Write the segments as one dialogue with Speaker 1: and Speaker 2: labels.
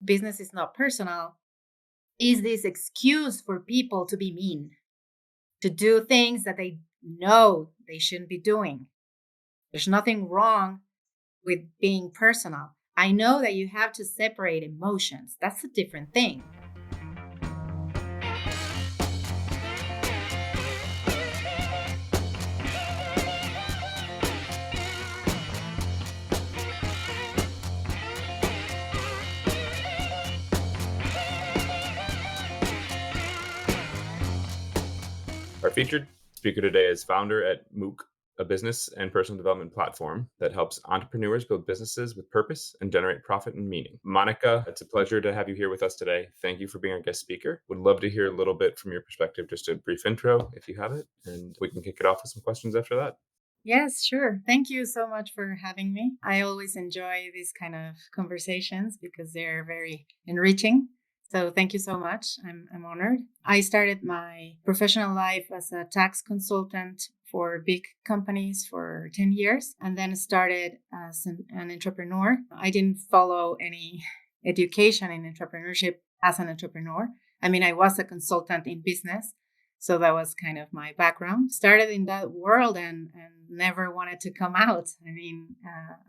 Speaker 1: business is not personal is this excuse for people to be mean, to do things that they know they shouldn't be doing. There's nothing wrong with being personal. I know that you have to separate emotions. That's a different thing.
Speaker 2: Our featured speaker today is founder at Mook, a business and personal development platform that helps entrepreneurs build businesses with purpose and generate profit and meaning. Monica, it's a pleasure to have you here with us today. Thank you for being our guest speaker. Would love to hear a little bit from your perspective, just a brief intro if you have it, and we can kick it off with some questions after that.
Speaker 1: Yes, sure. Thank you so much for having me. I always enjoy these kind of conversations because they're very enriching. So thank you so much. I'm honored. I started my professional life as a tax consultant for big companies for 10 years and then started as an entrepreneur. I didn't follow any education in entrepreneurship as an entrepreneur. I mean, I was a consultant in business, so that was kind of my background. Started in that world and never wanted to come out. I mean,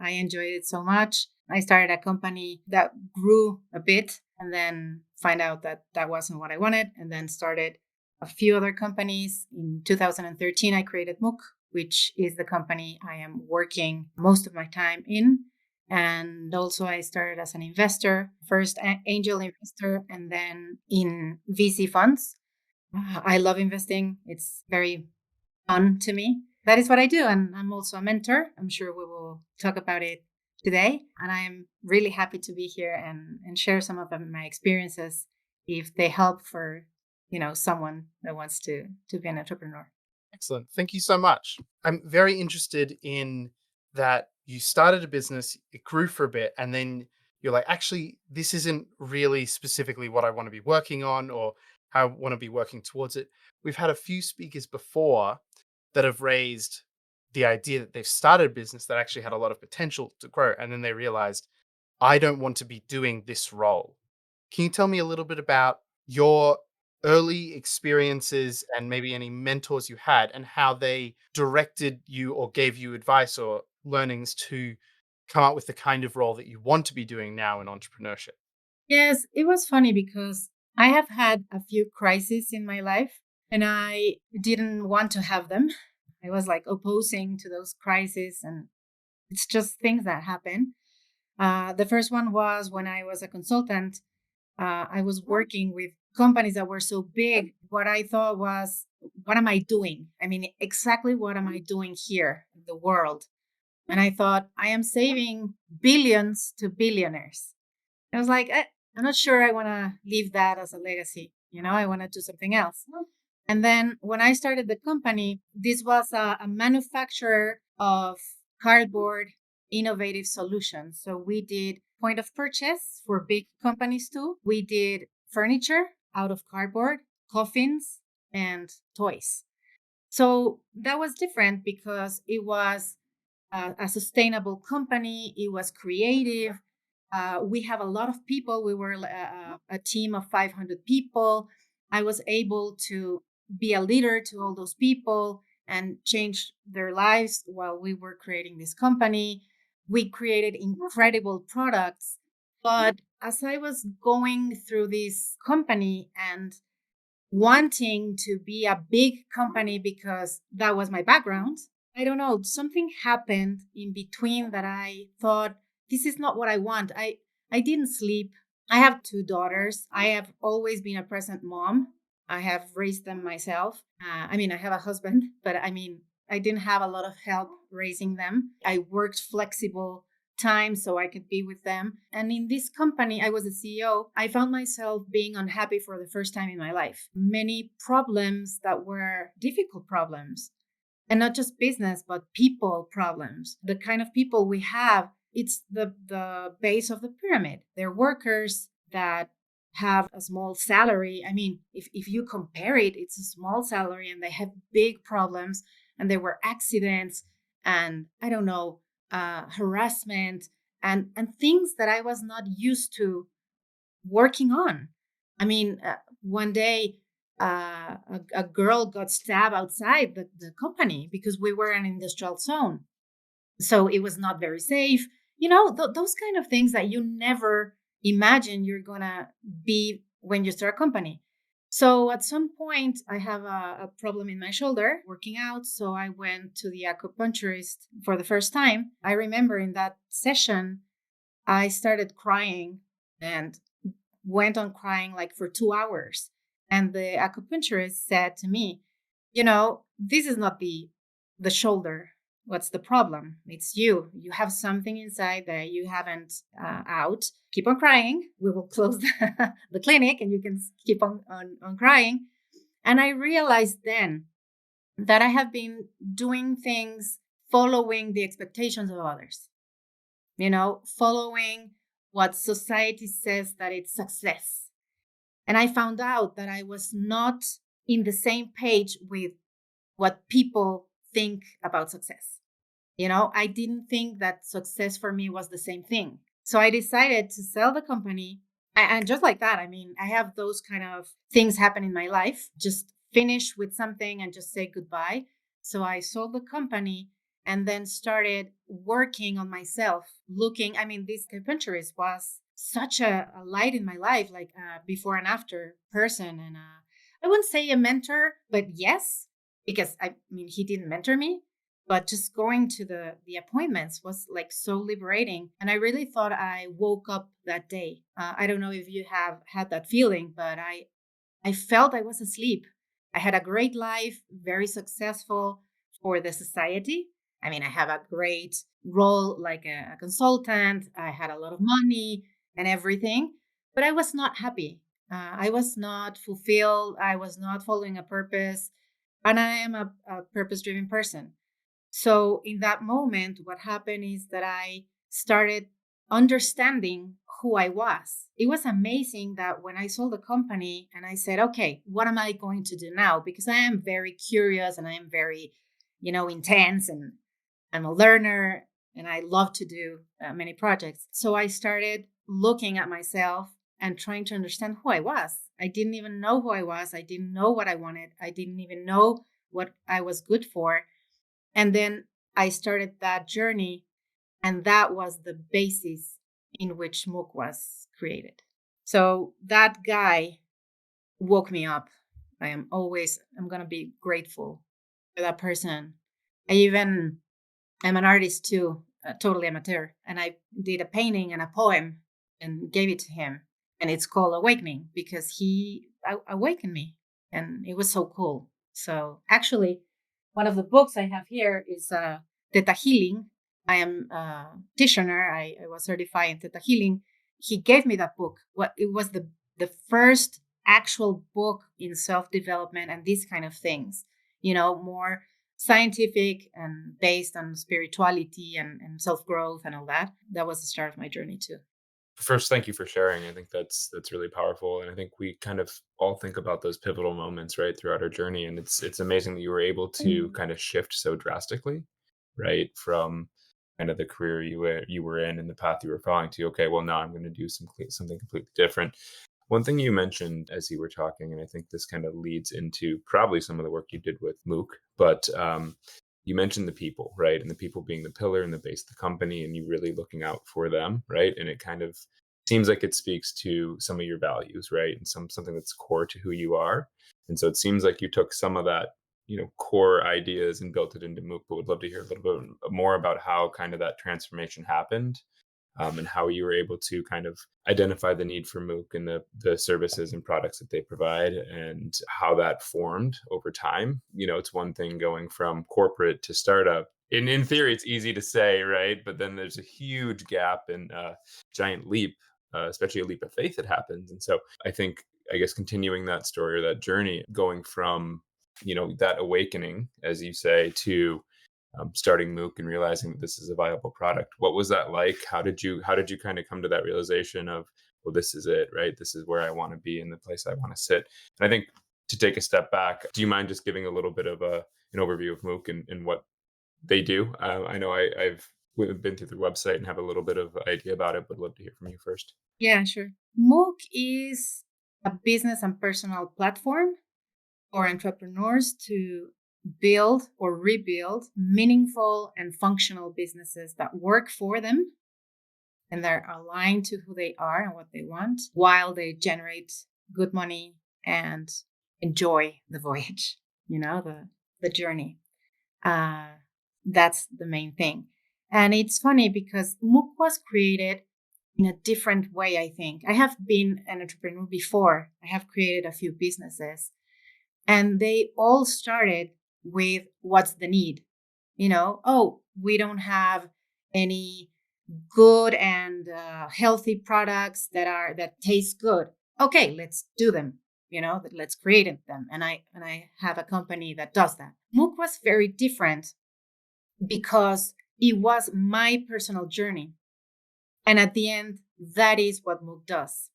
Speaker 1: I enjoyed it so much. I started a company that grew a bit and then find out that that wasn't what I wanted. And then started a few other companies. In 2013, I created Mook, which is the company I am working most of my time in. And also, I started as an investor, first angel investor, and then in VC funds. I love investing. It's very fun to me. That is what I do. And I'm also a mentor. I'm sure we will talk about it today. And I'm really happy to be here and share some of my experiences if they help for, someone that wants to be an entrepreneur.
Speaker 3: Excellent. Thank you so much. I'm very interested in that you started a business, it grew for a bit, and then you're like, actually, this isn't really specifically what I want to be working on or how I want to be working towards it. We've had a few speakers before that have raised the idea that they've started a business that actually had a lot of potential to grow, and then they realized, I don't want to be doing this role. Can you tell me a little bit about your early experiences and maybe any mentors you had and how they directed you or gave you advice or learnings to come up with the kind of role that you want to be doing now in entrepreneurship?
Speaker 1: Yes, it was funny because I have had a few crises in my life and I didn't want to have them. I was like opposing to those crises, and it's just things that happen. The first one was when I was a consultant. I was working with companies that were so big. What I thought was, what am I doing? I mean, exactly what am I doing here in the world? And I thought, I am saving billions to billionaires. I was like, I'm not sure I want to leave that as a legacy. I want to do something else. And then when I started the company, this was a manufacturer of cardboard innovative solutions. So we did point of purchase for big companies too. We did furniture out of cardboard, coffins, and toys. So that was different because it was a sustainable company. It was creative. We have a lot of people. We were a team of 500 people. I was able to be a leader to all those people and change their lives while we were creating this company. We created incredible products. But as I was going through this company and wanting to be a big company because that was my background, I don't know, something happened in between that I thought, this is not what I want. I didn't sleep. I have two daughters. I have always been a present mom. I have raised them myself. I have a husband, but I didn't have a lot of help raising them. I worked flexible time so I could be with them. And in this company, I was a CEO. I found myself being unhappy for the first time in my life. Many problems that were difficult problems, and not just business, but people problems. The kind of people we have, it's the base of the pyramid. They're workers that have a small salary. I mean, if you compare it, it's a small salary and they have big problems and there were accidents and I don't know, harassment and things that I was not used to working on. I mean, one day a girl got stabbed outside the company because we were in an industrial zone. So it was not very safe. Those kind of things that you never imagine you're going to be when you start a company. So at some point, I have a problem in my shoulder working out. So I went to the acupuncturist for the first time. I remember in that session, I started crying and went on crying like for 2 hours. And the acupuncturist said to me, this is not the shoulder. What's the problem? It's you. You have something inside that you haven't out. Keep on crying. We will close the clinic and you can keep on crying. And I realized then that I have been doing things following the expectations of others, following what society says that it's success. And I found out that I was not in the same page with what people think about success. I didn't think that success for me was the same thing. So I decided to sell the company. And just like that, I mean, I have those kind of things happen in my life. Just finish with something and just say goodbye. So I sold the company and then started working on myself, I mean, this acupuncturist was such a light in my life, like a before and after person. And I wouldn't say a mentor, but yes, because I mean, he didn't mentor me, but just going to the appointments was like so liberating. And I really thought I woke up that day. I don't know if you have had that feeling, but I felt I was asleep. I had a great life, very successful for the society. I mean, I have a great role like a consultant. I had a lot of money and everything, but I was not happy. I was not fulfilled. I was not following a purpose. And I am a purpose driven person. So in that moment, what happened is that I started understanding who I was. It was amazing that when I sold the company and I said, okay, what am I going to do now? Because I am very curious and I am very, intense and I'm a learner and I love to do many projects. So I started looking at myself and trying to understand who I was. I didn't even know who I was. I didn't know what I wanted. I didn't even know what I was good for. And then I started that journey, and that was the basis in which Mook was created. So that guy woke me up. I'm going to be grateful for that person. I'm an artist too, totally amateur. And I did a painting and a poem and gave it to him. And it's called Awakening because he awakened me. And it was so cool. So actually, one of the books I have here is Theta Healing. I am a practitioner. I was certified in Theta Healing. He gave me that book. It was the first actual book in self-development and these kind of things, more scientific and based on spirituality and self-growth and all that. That was the start of my journey too.
Speaker 2: First, thank you for sharing. I think that's really powerful, and I think we kind of all think about those pivotal moments right throughout our journey, and it's amazing that you were able to kind of shift so drastically, right, from kind of the career you were in and the path you were following to, okay, well, now I'm going to do something completely different. One thing you mentioned as you were talking, and I think this kind of leads into probably some of the work you did with Mook, but you mentioned the people, right? And the people being the pillar and the base of the company, and you really looking out for them, right? And it kind of seems like it speaks to some of your values, right? And something that's core to who you are. And so it seems like you took some of that, core ideas and built it into Mook. But would love to hear a little bit more about how kind of that transformation happened, and how you were able to kind of identify the need for Mook and the services and products that they provide and how that formed over time. It's one thing going from corporate to startup. In theory, it's easy to say, right? But then there's a huge gap and a giant leap, especially a leap of faith that happens. And so I guess continuing that story or that journey, going from, that awakening, as you say, to starting Mook and realizing that this is a viable product. What was that like? How did you kind of come to that realization of, well, this is it, right? This is where I want to be and the place I want to sit. And I think to take a step back, do you mind just giving a little bit of an overview of Mook and what they do? I know I've we've been through the website and have a little bit of idea about it, but love to hear from you first.
Speaker 1: Yeah, sure. Mook is a business and personal platform for entrepreneurs to build or rebuild meaningful and functional businesses that work for them and they're aligned to who they are and what they want while they generate good money and enjoy the voyage, the journey. That's the main thing. And it's funny because Mook was created in a different way, I think. I have been an entrepreneur before. I have created a few businesses and they all started with what's the need? Oh, we don't have any good and healthy products that taste good. Okay, let's do them. Let's create them. And I have a company that does that. Mook was very different because it was my personal journey. And at the end, that is what Mook does.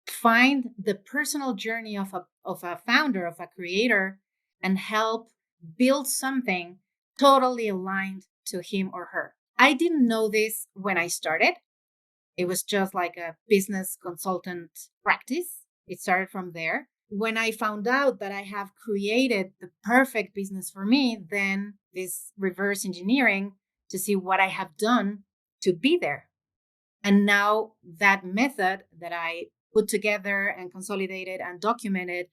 Speaker 1: Find the personal journey of a founder, of a creator, and help build something totally aligned to him or her. I didn't know this when I started. It was just like a business consultant practice. It started from there. When I found out that I have created the perfect business for me, then this reverse engineering to see what I have done to be there. And now that method that I put together and consolidated and documented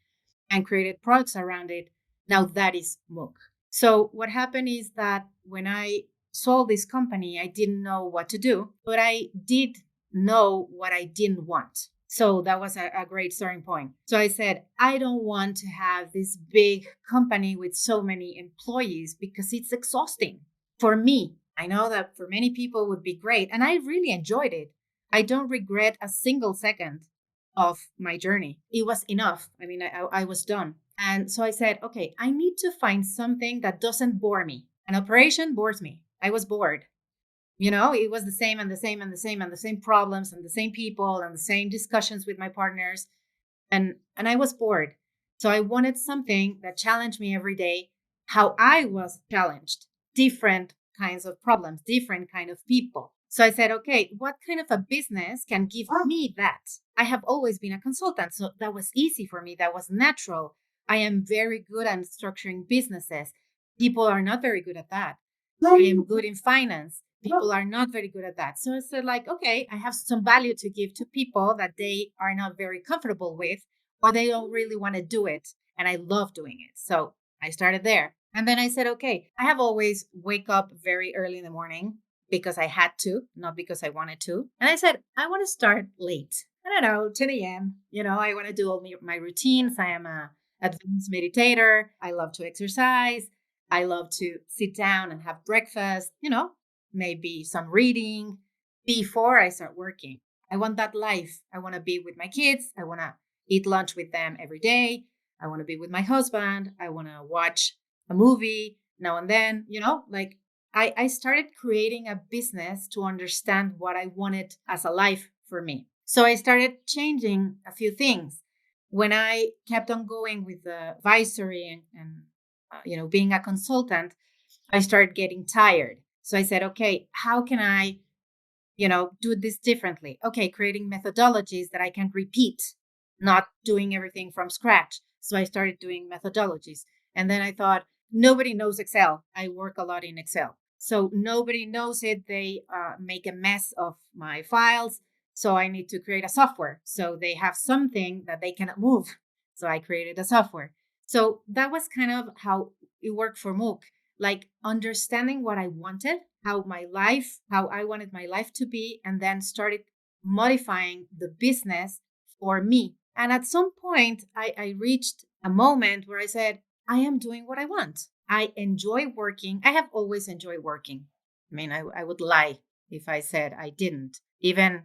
Speaker 1: and created products around it, now that is Mook. So what happened is that when I sold this company, I didn't know what to do, but I did know what I didn't want. So that was a great starting point. So I said, I don't want to have this big company with so many employees because it's exhausting for me. I know that for many people would be great. And I really enjoyed it. I don't regret a single second of my journey. It was enough. I mean, I was done. And so I said, okay, I need to find something that doesn't bore me. An operation bores me. I was bored. It was the same and the same and the same and the same problems and the same people and the same discussions with my partners. And I was bored. So I wanted something that challenged me every day, how I was challenged, different kinds of problems, different kind of people. So I said, okay, what kind of a business can give me that? I have always been a consultant, so that was easy for me. That was natural. I am very good at structuring businesses. People are not very good at that. I am good in finance. People are not very good at that. So I said, like, okay, I have some value to give to people that they are not very comfortable with, or they don't really want to do it. And I love doing it. So I started there. And then I said, okay, I have always wake up very early in the morning because I had to, not because I wanted to. And I said, I want to start late. I don't know, 10 a.m. I want to do all my routines. I am a advanced meditator. I love to exercise. I love to sit down and have breakfast, maybe some reading before I start working. I want that life. I want to be with my kids. I want to eat lunch with them every day. I want to be with my husband. I want to watch a movie now and then, like I started creating a business to understand what I wanted as a life for me. So I started changing a few things. When I kept on going with the advisory and being a consultant, I started getting tired. So I said, okay, how can I, do this differently? Okay, creating methodologies that I can repeat, not doing everything from scratch. So I started doing methodologies. And then I thought, nobody knows Excel. I work a lot in Excel. So nobody knows it. They make a mess of my files. So I need to create a software. So they have something that they cannot move. So I created a software. So that was kind of how it worked for Mook, like understanding what I wanted, how I wanted my life to be, and then started modifying the business for me. And at some point, I reached a moment where I said, I am doing what I want. I enjoy working. I have always enjoyed working. I mean, I would lie if I said I didn't. Even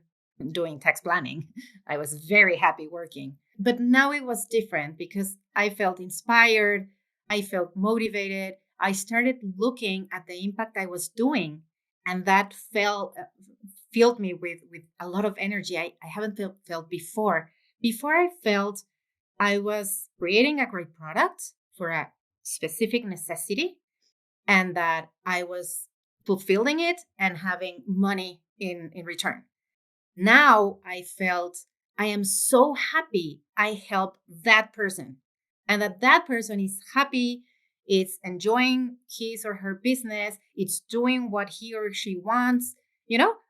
Speaker 1: doing tax planning, I was very happy working. But now it was different because I felt inspired. I felt motivated. I started looking at the impact I was doing, and that filled me with a lot of energy I haven't felt before. Before I felt I was creating a great product for a specific necessity and that I was fulfilling it and having money in return. Now I felt I am so happy I helped that person, and that person is happy, it's enjoying his or her business, it's doing what he or she wants,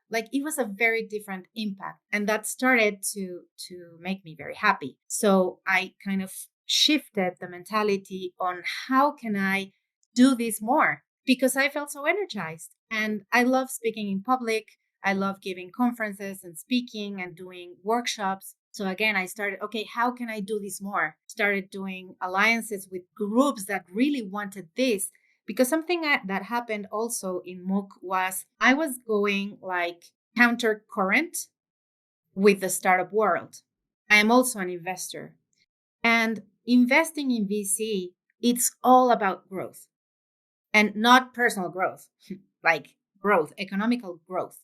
Speaker 1: like it was a very different impact, and that started to make me very happy. So I kind of shifted the mentality on how can I do this more, because I felt so energized and I love speaking in public. I love giving conferences and speaking and doing workshops. So again, I started, okay, how can I do this more? Started doing alliances with groups that really wanted this. Because something that happened also in Mook was I was going like counter current with the startup world. I am also an investor. And investing in VC, it's all about growth and not personal growth, like growth, economical growth.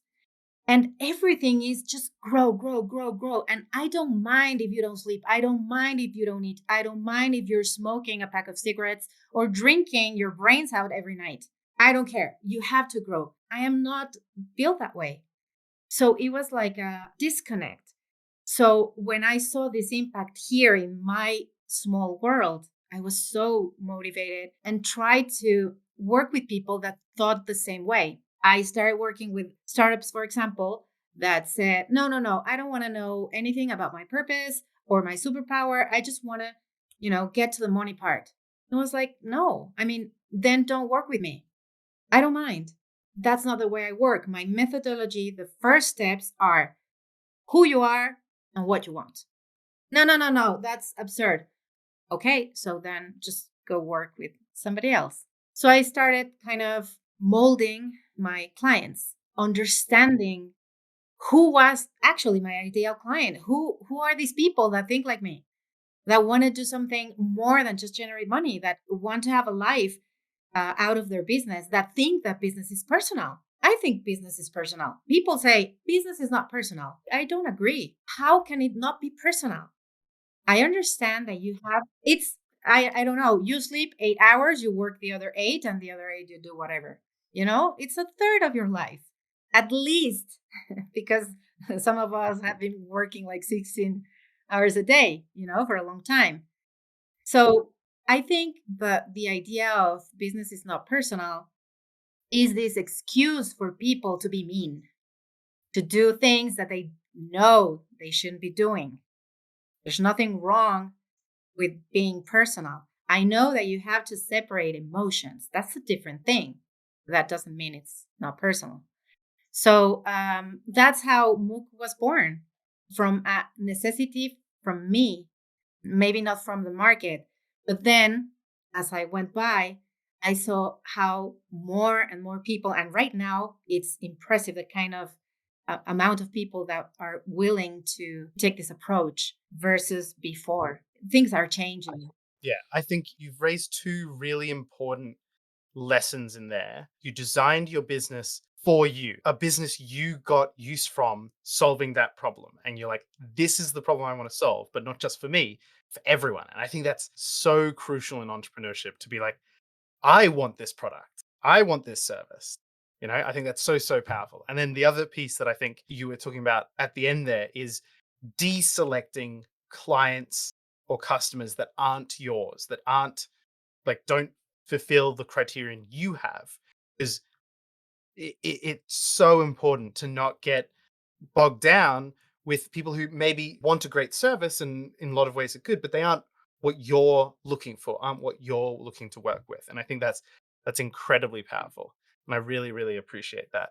Speaker 1: And everything is just grow, grow, grow, grow. And I don't mind if you don't sleep. I don't mind if you don't eat. I don't mind if you're smoking a pack of cigarettes or drinking your brains out every night. I don't care. You have to grow. I am not built that way. So it was like a disconnect. So when I saw this impact here in my small world, I was so motivated and tried to work with people that thought the same way. I started working with startups, for example, that said, no, no, no, I don't want to know anything about my purpose or my superpower. I just want to, get to the money part. And I was like, no, I mean, then don't work with me. I don't mind. That's not the way I work. My methodology, the first steps are who you are and what you want. No, no, no, no. That's absurd. Okay, so then just go work with somebody else. So I started kind of molding my clients, understanding who was actually my ideal client. Who are these people that think like me, that want to do something more than just generate money, that want to have a life out of their business, that think that business is personal. I think business is personal. People say business is not personal. I don't agree. How can it not be personal? I understand that you have I don't know, you sleep 8 hours, you work the other eight, and the other eight you do whatever. It's a third of your life, at least, because some of us have been working like 16 hours a day, for a long time. So I think the idea of business is not personal is this excuse for people to be mean, to do things that they know they shouldn't be doing. There's nothing wrong with being personal. I know that you have to separate emotions. That's a different thing. That doesn't mean it's not personal. So that's how Mook was born, from a necessity from me, maybe not from the market. But then as I went by, I saw how more and more people, and right now it's impressive the kind of amount of people that are willing to take this approach versus before. Things are changing.
Speaker 3: Yeah, I think you've raised two really important lessons in there. You designed your business for you, a business you got use from solving that problem. And you're like, this is the problem I want to solve, but not just for me, for everyone. And I think that's so crucial in entrepreneurship, to be like, I want this product. I want this service. I think that's so, so powerful. And then the other piece that I think you were talking about at the end there is deselecting clients or customers that aren't yours, that aren't like, don't fulfill the criterion you have. Is it's so important to not get bogged down with people who maybe want a great service and in a lot of ways are good, but they aren't what you're looking for, aren't what you're looking to work with. And I think that's incredibly powerful. And I really, really appreciate that.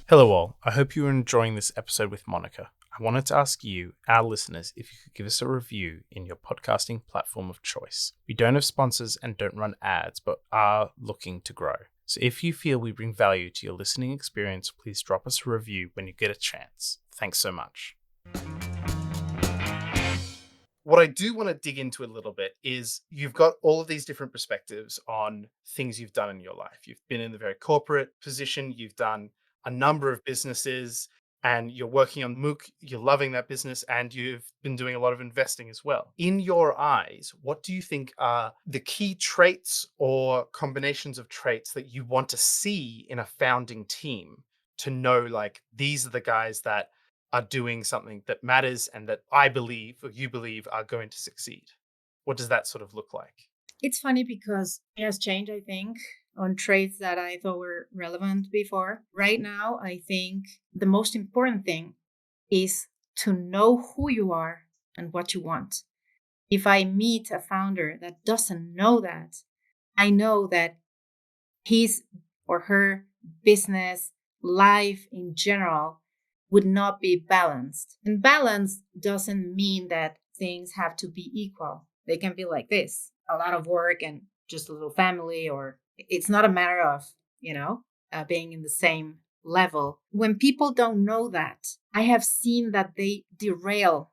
Speaker 3: Hello all. I hope you are enjoying this episode with Monica. I wanted to ask you, our listeners, if you could give us a review in your podcasting platform of choice. We don't have sponsors and don't run ads, but are looking to grow. So if you feel we bring value to your listening experience, please drop us a review when you get a chance. Thanks so much. What I do want to dig into a little bit is you've got all of these different perspectives on things you've done in your life. You've been in the very corporate position, you've done a number of businesses, and you're working on Mook, you're loving that business, and you've been doing a lot of investing as well. In your eyes, what do you think are the key traits or combinations of traits that you want to see in a founding team to know, like, these are the guys that are doing something that matters and that I believe or you believe are going to succeed? What does that sort of look like?
Speaker 1: It's funny because it has changed, I think, on traits that I thought were relevant before. Right now, I think the most important thing is to know who you are and what you want. If I meet a founder that doesn't know that, I know that his or her business, life in general, would not be balanced. And balance doesn't mean that things have to be equal. They can be like this, a lot of work and just a little family, or it's not a matter of, being in the same level. When people don't know that, I have seen that they derail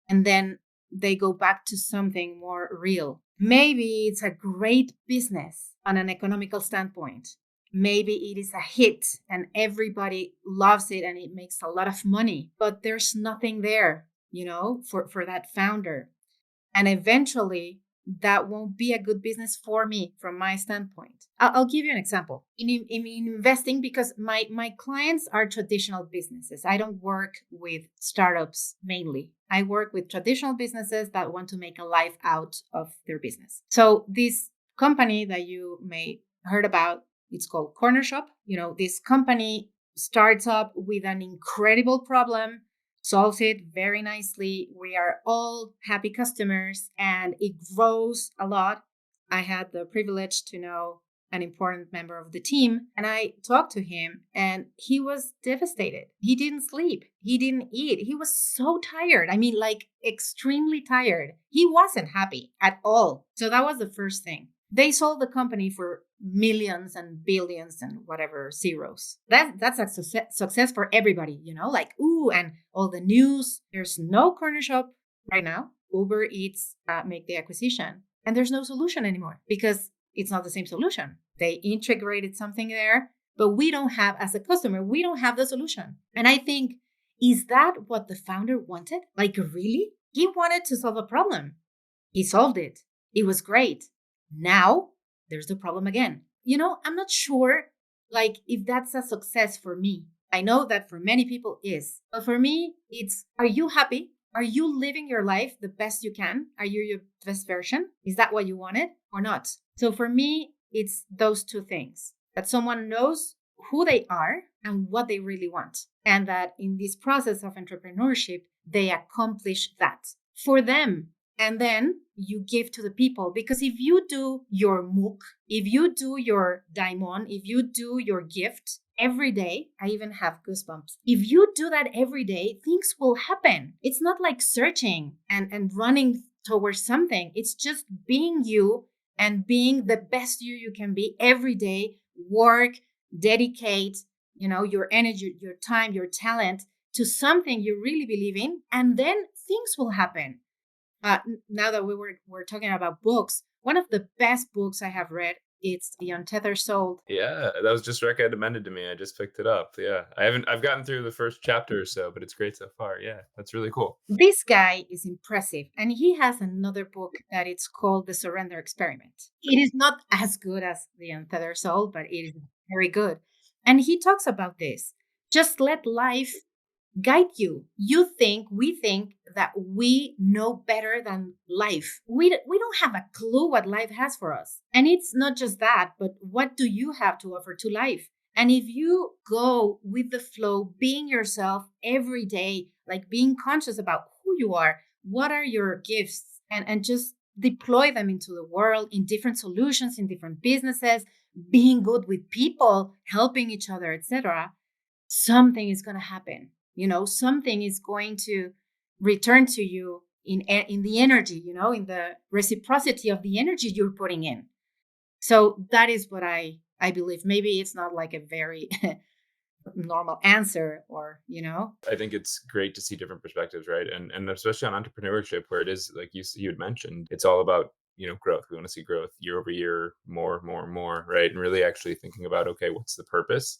Speaker 1: and then they go back to something more real. Maybe it's a great business on an economical standpoint. Maybe it is a hit and everybody loves it and it makes a lot of money, but there's nothing there, for that founder. And eventually, that won't be a good business for me from my standpoint. I'll give you an example. In investing, because my clients are traditional businesses. I don't work with startups mainly. I work with traditional businesses that want to make a life out of their business. So this company that you may heard about, it's called Corner Shop. This company starts up with an incredible problem, solves it very nicely. We are all happy customers and it grows a lot. I had the privilege to know an important member of the team and I talked to him and he was devastated. He didn't sleep. He didn't eat. He was so tired. I mean, like extremely tired. He wasn't happy at all. So that was the first thing. They sold the company for millions and billions and whatever zeros. That's a success for everybody, like, ooh, and all the news. There's no corner shop right now. Uber Eats make the acquisition and there's no solution anymore because it's not the same solution. They integrated something there, but we don't have, as a customer, we don't have the solution. And I think, is that what the founder wanted? Like, really? He wanted to solve a problem. He solved it. It was great. Now there's the problem again. I'm not sure like if that's a success for me. I know that for many people is, but for me, it's, are you happy? Are you living your life the best you can? Are you your best version? Is that what you wanted or not? So for me, it's those two things, that someone knows who they are and what they really want. And that in this process of entrepreneurship, they accomplish that for them. And then you give to the people. Because if you do your Mook, if you do your daimon, if you do your gift every day, I even have goosebumps. If you do that every day, things will happen. It's not like searching and running towards something. It's just being you and being the best you can be every day. Work, dedicate, your energy, your time, your talent to something you really believe in. And then things will happen. Now that we're talking about books, one of the best books I have read, it's The Untethered Soul.
Speaker 2: Yeah, that was just recommended to me. I just picked it up. Yeah. I've gotten through the first chapter or so, but it's great so far. Yeah, that's really cool.
Speaker 1: This guy is impressive. And he has another book that it's called The Surrender Experiment. It is not as good as The Untethered Soul, but it is very good. And he talks about this. Just let life guide you. We think that we know better than life. We don't have a clue what life has for us. And it's not just that, but what do you have to offer to life? And if you go with the flow, being yourself every day, like being conscious about who you are, what are your gifts, and just deploy them into the world in different solutions, in different businesses, being good with people, helping each other, etc., something is going to happen. Something is going to return to you in the energy, in the reciprocity of the energy you're putting in. So that is what I believe. Maybe it's not like a very normal answer
Speaker 2: I think it's great to see different perspectives, right? And especially on entrepreneurship, where it is, like you had mentioned, it's all about, growth. We want to see growth year over year, more, right? And really actually thinking about, okay, what's the purpose?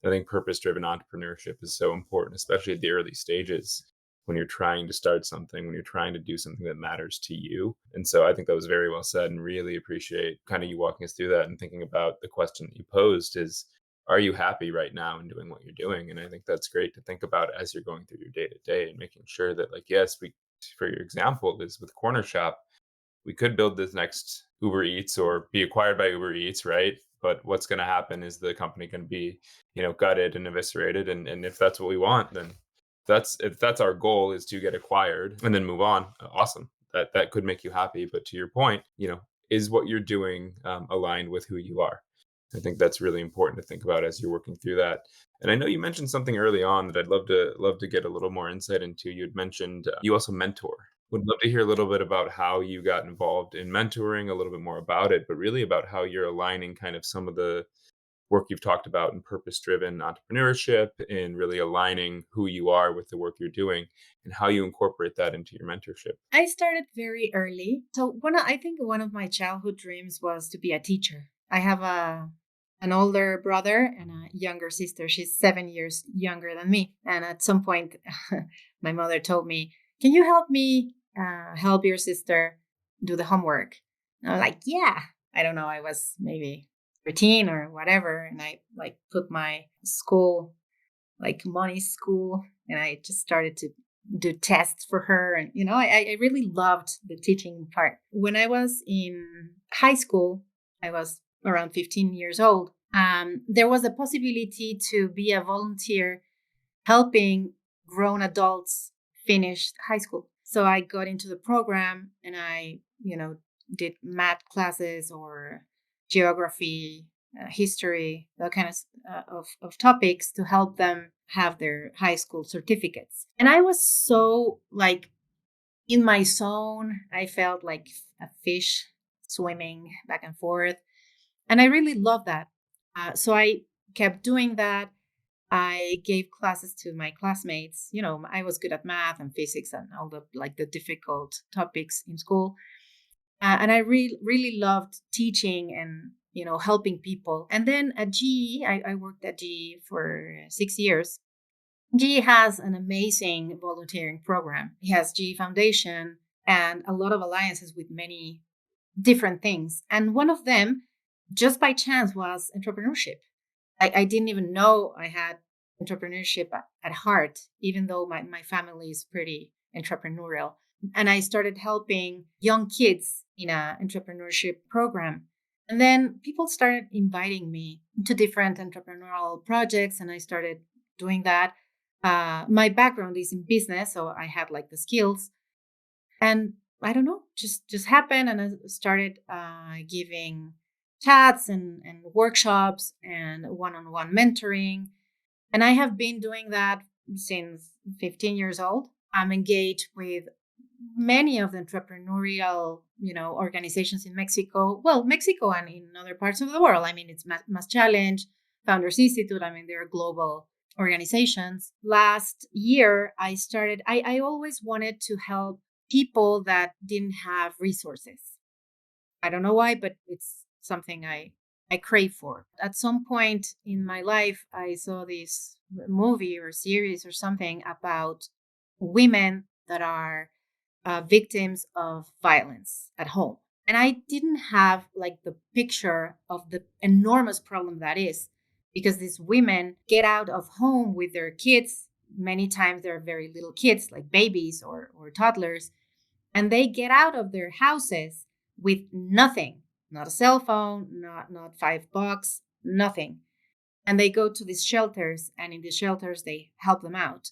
Speaker 2: I think purpose-driven entrepreneurship is so important, especially at the early stages when you're trying to start something, when you're trying to do something that matters to you. And so I think that was very well said, and really appreciate kind of you walking us through that and thinking about the question that you posed is, are you happy right now in doing what you're doing? And I think that's great to think about as you're going through your day to day and making sure that, like, yes, we, for your example, is with Corner Shop, we could build this next Uber Eats or be acquired by Uber Eats, right? But what's going to happen is the company can be, gutted and eviscerated. And if that's what we want, then if that's our goal is to get acquired and then move on. Awesome. That could make you happy. But to your point, is what you're doing aligned with who you are? I think that's really important to think about as you're working through that. And I know you mentioned something early on that I'd love to get a little more insight into. You had mentioned you also mentor. Would love to hear a little bit about how you got involved in mentoring, a little bit more about it, but really about how you're aligning kind of some of the work you've talked about in purpose-driven entrepreneurship and really aligning who you are with the work you're doing and how you incorporate that into your mentorship.
Speaker 1: I started very early. So I think one of my childhood dreams was to be a teacher. I have an older brother and a younger sister. She's 7 years younger than me. And at some point, my mother told me, "Can you help me help your sister do the homework?" And I was like, "Yeah." I don't know. I was maybe 13 or whatever. And I like put my school, like money school, and I just started to do tests for her. And, I really loved the teaching part. When I was in high school, I was around 15 years old. There was a possibility to be a volunteer helping grown adults finish high school. So I got into the program and I, did math classes or geography, history, that kind of topics to help them have their high school certificates. And I was so like in my zone. I felt like a fish swimming back and forth. And I really loved that. So I kept doing that. I gave classes to my classmates. I was good at math and physics and all the difficult topics in school. And I really loved teaching and, helping people. And then at GE, I worked at GE for 6 years. GE has an amazing volunteering program. It has GE Foundation and a lot of alliances with many different things. And one of them, just by chance, was entrepreneurship. I didn't even know I had entrepreneurship at heart, even though my family is pretty entrepreneurial. And I started helping young kids in an entrepreneurship program. And then people started inviting me to different entrepreneurial projects, and I started doing that. My background is in business, so I had like the skills. And I don't know, just happened, and I started giving chats and workshops and one-on-one mentoring. And I have been doing that since 15 years old. I'm engaged with many of the entrepreneurial, organizations in Mexico. Well, Mexico and in other parts of the world. I mean, it's Mass Challenge, Founders Institute. I mean, they're global organizations. Last year, I always wanted to help people that didn't have resources. I don't know why, but it's something I crave for. At some point in my life, I saw this movie or series or something about women that are victims of violence at home. And I didn't have like the picture of the enormous problem that is, because these women get out of home with their kids. Many times they're very little kids, like babies or toddlers, and they get out of their houses with nothing, not a cell phone, not $5, nothing. And they go to these shelters, and in the shelters they help them out.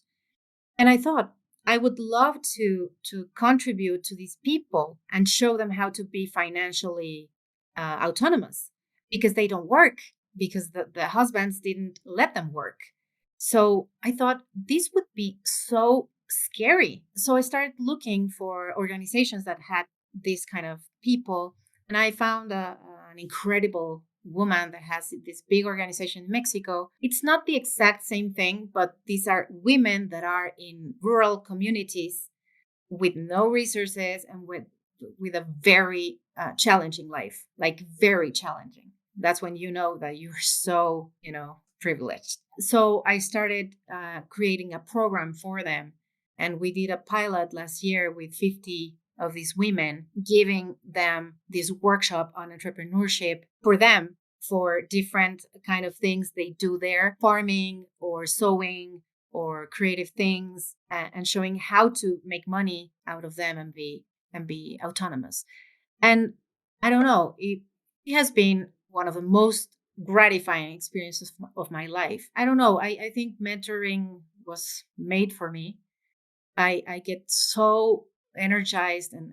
Speaker 1: And I thought I would love to contribute to these people and show them how to be financially autonomous, because they don't work, because the husbands didn't let them work. So I thought this would be so scary. So I started looking for organizations that had this kind of people. And I found an incredible woman that has this big organization in Mexico. It's not the exact same thing, but these are women that are in rural communities with no resources and with a very challenging life, like very challenging. That's when you know that you're so, privileged. So I started creating a program for them. And we did a pilot last year with 50 of these women, giving them this workshop on entrepreneurship for them for different kind of things they do there, farming or sewing or creative things, and showing how to make money out of them and be autonomous. And I don't know, it has been one of the most gratifying experiences of my life. I don't know. I think mentoring was made for me. I get so energized and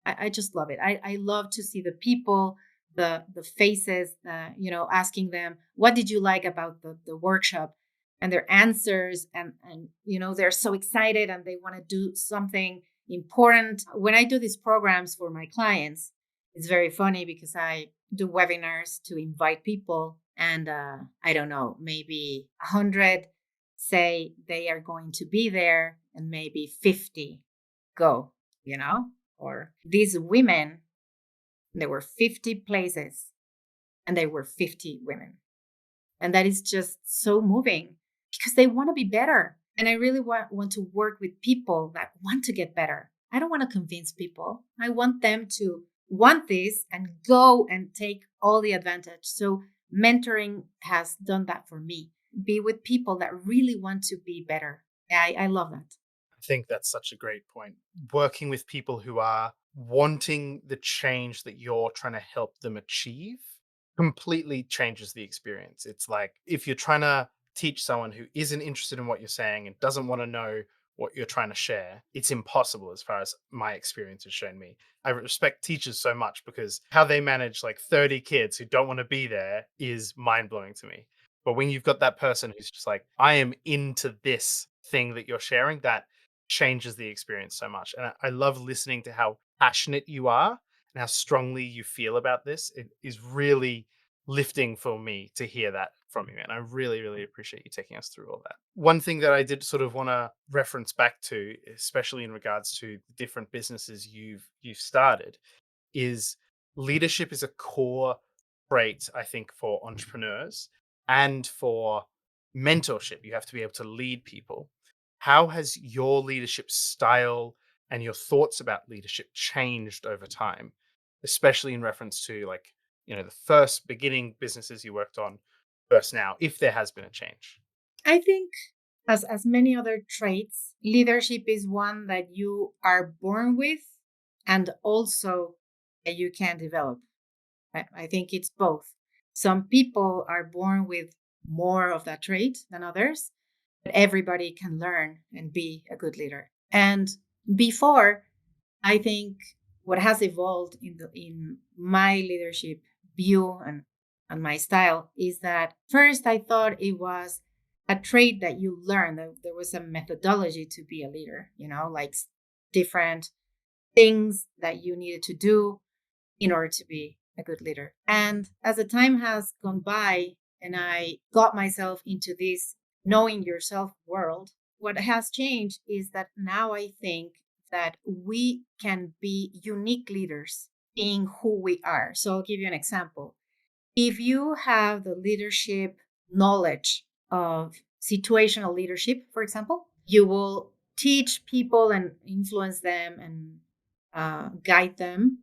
Speaker 1: I just love it. I love to see the people, the faces, asking them, what did you like about the workshop? And their answers and they're so excited and they want to do something important. When I do these programs for my clients, it's very funny because I do webinars to invite people and I don't know, maybe 100 say they are going to be there and maybe 50 go, or these women, there were 50 places and there were 50 women. And that is just so moving because they want to be better. And I really want to work with people that want to get better. I don't want to convince people. I want them to want this and go and take all the advantage. So mentoring has done that for me. Be with people that really want to be better. I love that.
Speaker 3: I think that's such a great point. Working with people who are wanting the change that you're trying to help them achieve completely changes the experience. It's like if you're trying to teach someone who isn't interested in what you're saying and doesn't want to know what you're trying to share, it's impossible as far as my experience has shown me. I respect teachers so much because how they manage like 30 kids who don't want to be there is mind blowing to me. But when you've got that person who's just like, I am into this thing that you're sharing, that changes the experience so much. And I love listening to how passionate you are and how strongly you feel about this. It is really lifting for me to hear that from you. And I really, really appreciate you taking us through all that. One thing that I did sort of want to reference back to, especially in regards to the different businesses you've started, is leadership is a core trait, I think, for entrepreneurs and for mentorship. You have to be able to lead people. How has your leadership style and your thoughts about leadership changed over time, especially in reference to like, the first beginning businesses you worked on versus now, if there has been a change?
Speaker 1: I think as many other traits, leadership is one that you are born with and also that you can develop. I think it's both. Some people are born with more of that trait than others, but everybody can learn and be a good leader. And before, I think what has evolved in my leadership view and my style is that first I thought it was a trait that you learn, that there was a methodology to be a leader, like different things that you needed to do in order to be a good leader. And as the time has gone by and I got myself into this knowing yourself world, what has changed is that now I think that we can be unique leaders being who we are. So I'll give you an example. If you have the leadership knowledge of situational leadership, for example, you will teach people and influence them and guide them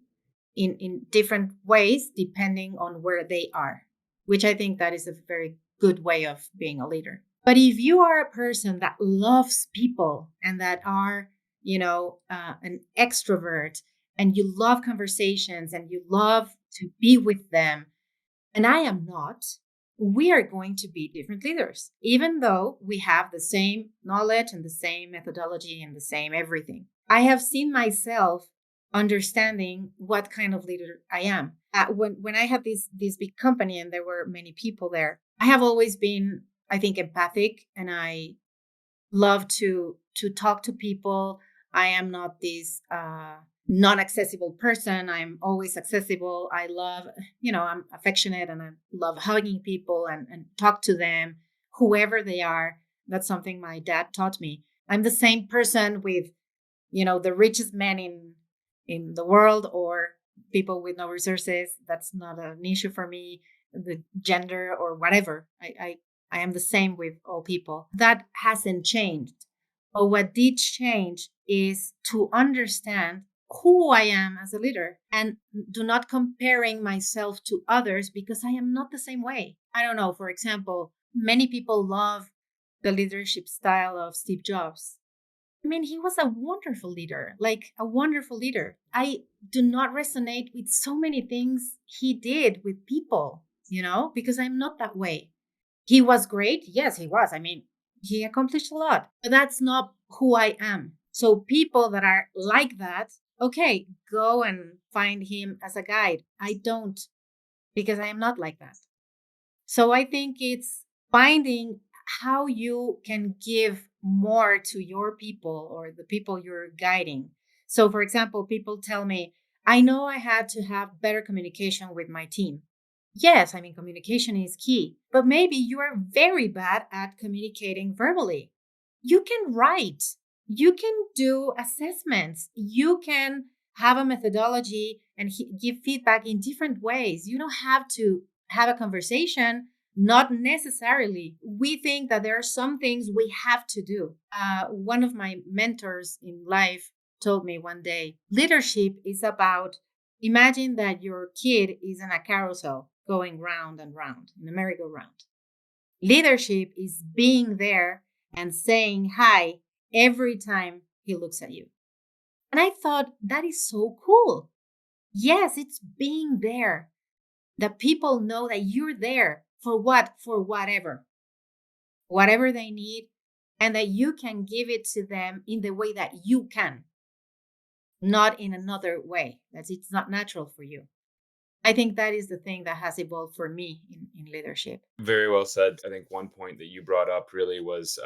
Speaker 1: in different ways depending on where they are, which I think that is a very good way of being a leader. But if you are a person that loves people and that are, an extrovert and you love conversations and you love to be with them, and I am not, we are going to be different leaders, even though we have the same knowledge and the same methodology and the same everything. I have seen myself understanding what kind of leader I am. When I had this big company and there were many people there, I have always been, I think, empathic, and I love to talk to people. I am not this non-accessible person. I'm always accessible. I love, I'm affectionate and I love hugging people and talk to them, whoever they are. That's something my dad taught me. I'm the same person with, the richest man in the world or people with no resources. That's not an issue for me, the gender or whatever. I am the same with all people. That hasn't changed. But what did change is to understand who I am as a leader and do not comparing myself to others because I am not the same way. I don't know, for example, many people love the leadership style of Steve Jobs. I mean, he was a wonderful leader, like a wonderful leader. I do not resonate with so many things he did with people, because I'm not that way. He was great. Yes, he was. I mean, he accomplished a lot, but that's not who I am. So people that are like that, okay, go and find him as a guide. I don't, because I am not like that. So I think it's finding how you can give more to your people or the people you're guiding. So, for example, people tell me, I know I had to have better communication with my team. Yes, I mean, communication is key, but maybe you are very bad at communicating verbally. You can write, you can do assessments, you can have a methodology and give feedback in different ways. You don't have to have a conversation. Not necessarily. We think that there are some things we have to do. One of my mentors in life told me one day, leadership is about, imagine that your kid is in a carousel going round and round in a merry-go-round. Leadership is being there and saying hi every time he looks at you. And I thought, that is so cool. Yes, it's being there. That people know that you're there for what? For whatever they need, and that you can give it to them in the way that you can, not in another way. That it's not natural for you. I think that is the thing that has evolved for me in leadership.
Speaker 2: Very well said. I think one point that you brought up really was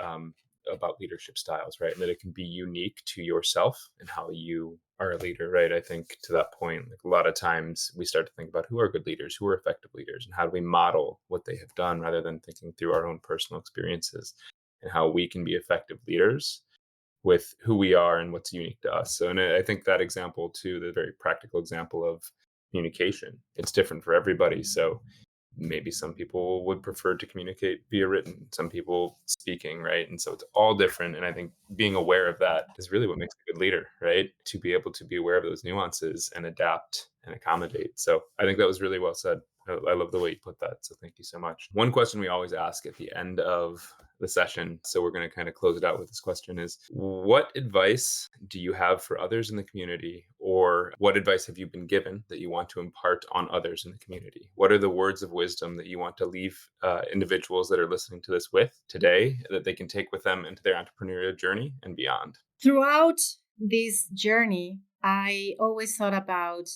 Speaker 2: about leadership styles, right? And that it can be unique to yourself and how you are a leader, right? I think to that point, like a lot of times we start to think about who are good leaders, who are effective leaders, and how do we model what they have done rather than thinking through our own personal experiences and how we can be effective leaders with who we are and what's unique to us. So, and I think that example too, the very practical example of communication, it's different for everybody. So maybe some people would prefer to communicate via written, some people speaking, right? And so it's all different. And I think being aware of that is really what makes a good leader, right? To be able to be aware of those nuances and adapt and accommodate. So I think that was really well said. I love the way you put that. So thank you so much. One question we always ask at the end of the session, so we're going to kind of close it out with this question, is what advice do you have for others in the community, or what advice have you been given that you want to impart on others in the community? What are the words of wisdom that you want to leave individuals that are listening to this with today that they can take with them into their entrepreneurial journey and beyond?
Speaker 1: Throughout this journey, I always thought about,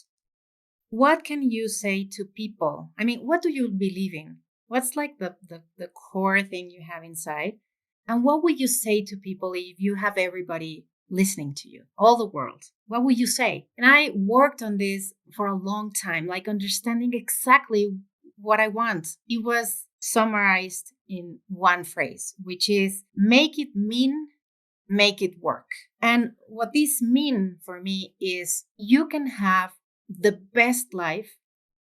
Speaker 1: what can you say to people? I mean, what do you believe in? What's like the core thing you have inside? And what would you say to people if you have everybody listening to you, all the world? What would you say? And I worked on this for a long time, like understanding exactly what I want. It was summarized in one phrase, which is make it mean, make it work. And what this mean for me is you can have the best life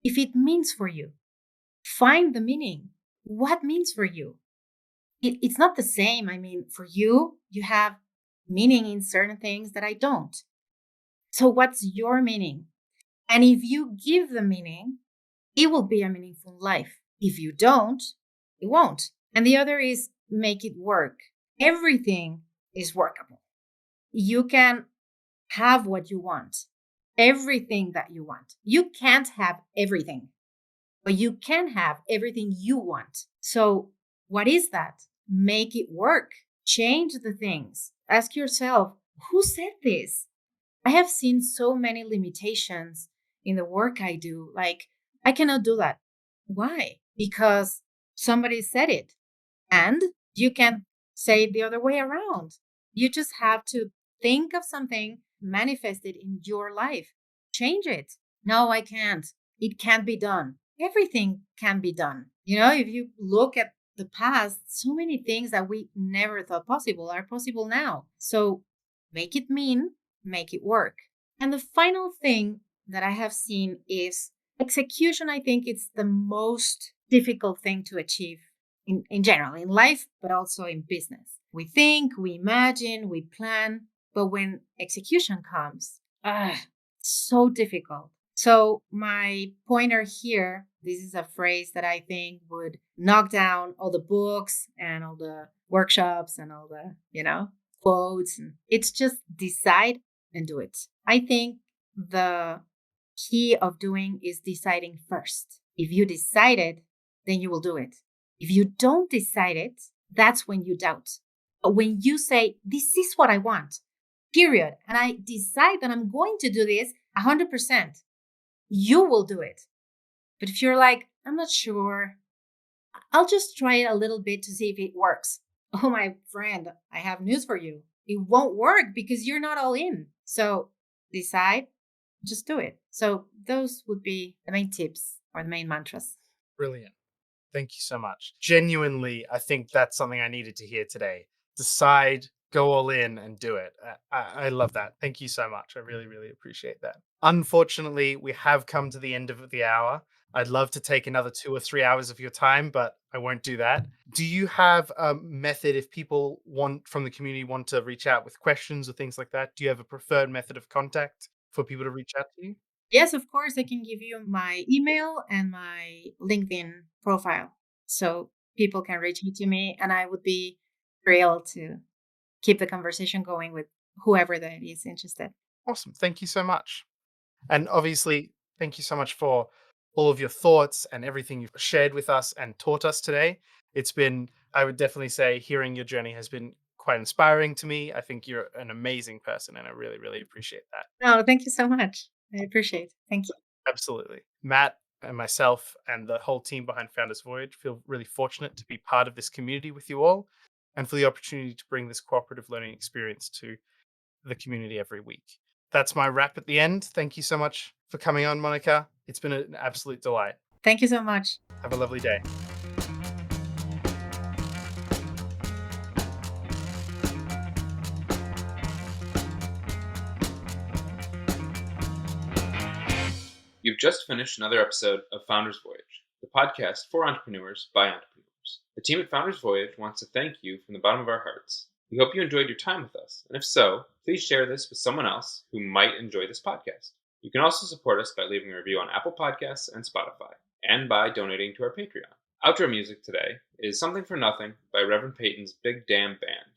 Speaker 1: if it means for you. Find the meaning. What means for you? It's not the same. I mean, for you, you have meaning in certain things that I don't. So what's your meaning? And if you give the meaning, it will be a meaningful life. If you don't, it won't. And the other is make it work. Everything is workable. You can have what you want, everything that you want. You can't have everything, but you can have everything you want. So what is that? Make it work. Change the things. Ask yourself, who said this? I have seen so many limitations in the work I do. Like, I cannot do that. Why? Because somebody said it. And you can say it the other way around. You just have to think of something, manifest it in your life, change it. No, I can't. It can't be done. Everything can be done. If you look at the past, so many things that we never thought possible are possible now. So make it mean, make it work. And the final thing that I have seen is execution. I think it's the most difficult thing to achieve in general, in life, but also in business. We think, we imagine, we plan, but when execution comes, so difficult. So my pointer here, this is a phrase that I think would knock down all the books and all the workshops and all the, quotes. And it's just decide and do it. I think the key of doing is deciding first. If you decide it, then you will do it. If you don't decide it, that's when you doubt. But when you say, this is what I want, period, and I decide that I'm going to do this 100%, you will do it. But if you're like, I'm not sure, I'll just try it a little bit to see if it works. Oh, my friend, I have news for you. It won't work because you're not all in. So decide, just do it. So those would be the main tips or the main mantras.
Speaker 3: Brilliant. Thank you so much. Genuinely, I think that's something I needed to hear today. Decide, go all in and do it. I love that. Thank you so much. I really, really appreciate that. Unfortunately, we have come to the end of the hour. I'd love to take another 2 or 3 hours of your time, but I won't do that. Do you have a method if people from the community want to reach out with questions or things like that? Do you have a preferred method of contact for people to reach out to you?
Speaker 1: Yes, of course, I can give you my email and my LinkedIn profile so people can reach out to me, and I would be thrilled to keep the conversation going with whoever that is interested.
Speaker 3: Awesome. Thank you so much. And obviously, thank you so much for all of your thoughts and everything you've shared with us and taught us today. It's been, I would definitely say, hearing your journey has been quite inspiring to me. I think you're an amazing person, and I really, really appreciate that.
Speaker 1: Oh, thank you so much. I appreciate it. Thank you.
Speaker 3: Absolutely. Matt and myself and the whole team behind Founders Voyage feel really fortunate to be part of this community with you all and for the opportunity to bring this cooperative learning experience to the community every week. That's my wrap at the end. Thank you so much for coming on, Monica. It's been an absolute delight.
Speaker 1: Thank you so much.
Speaker 3: Have a lovely day.
Speaker 2: You've just finished another episode of Founders Voyage, the podcast for entrepreneurs by entrepreneurs. The team at Founders Voyage wants to thank you from the bottom of our hearts. We hope you enjoyed your time with us, and if so, please share this with someone else who might enjoy this podcast. You can also support us by leaving a review on Apple Podcasts and Spotify, and by donating to our Patreon. Outro music today is Something for Nothing by Reverend Peyton's Big Damn Band.